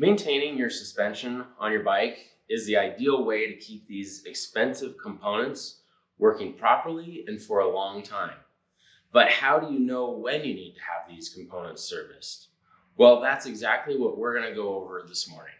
Maintaining your suspension on your bike is the ideal way to keep these expensive components working properly and for a long time. But how do you know when you need to have these components serviced? Well, that's exactly what we're going to go over this morning.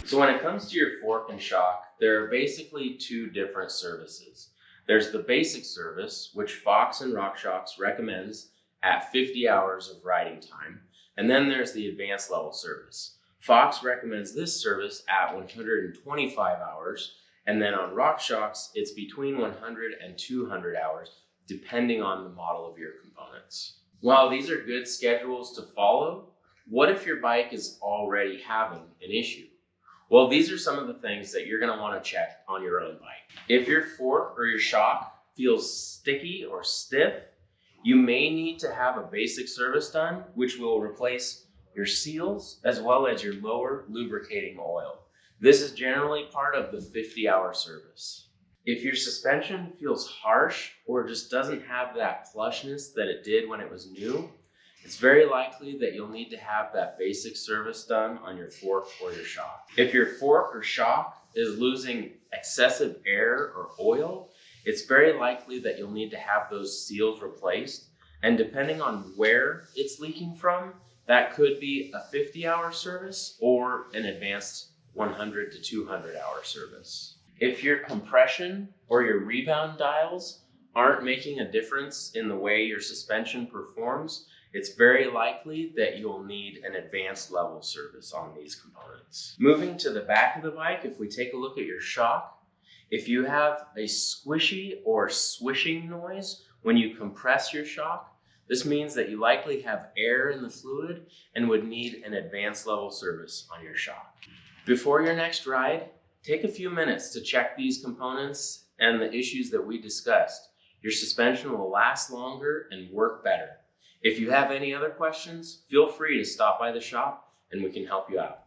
So when it comes to your fork and shock, there are basically two different services. There's the basic service, which Fox and Rockshox recommends at 50 hours of riding time. And then there's the advanced level service. Fox recommends this service at 125 hours. And then on Rockshox, it's between 100 and 200 hours, depending on the model of your components. While these are good schedules to follow, what if your bike is already having an issue? Well, these are some of the things that you're going to want to check on your own bike. If your fork or your shock feels sticky or stiff, you may need to have a basic service done, which will replace your seals as well as your lower lubricating oil. This is generally part of the 50-hour service. If your suspension feels harsh or just doesn't have that plushness that it did when it was new, it's very likely that you'll need to have that basic service done on your fork or your shock. If your fork or shock is losing excessive air or oil, it's very likely that you'll need to have those seals replaced. And depending on where it's leaking from, that could be a 50-hour service or an advanced 100 to 200-hour service. If your compression or your rebound dials aren't making a difference in the way your suspension performs, it's very likely that you'll need an advanced level service on these components. Moving to the back of the bike, if we take a look at your shock, if you have a squishy or swishing noise when you compress your shock, this means that you likely have air in the fluid and would need an advanced level service on your shock. Before your next ride, take a few minutes to check these components and the issues that we discussed. Your suspension will last longer and work better. If you have any other questions, feel free to stop by the shop and we can help you out.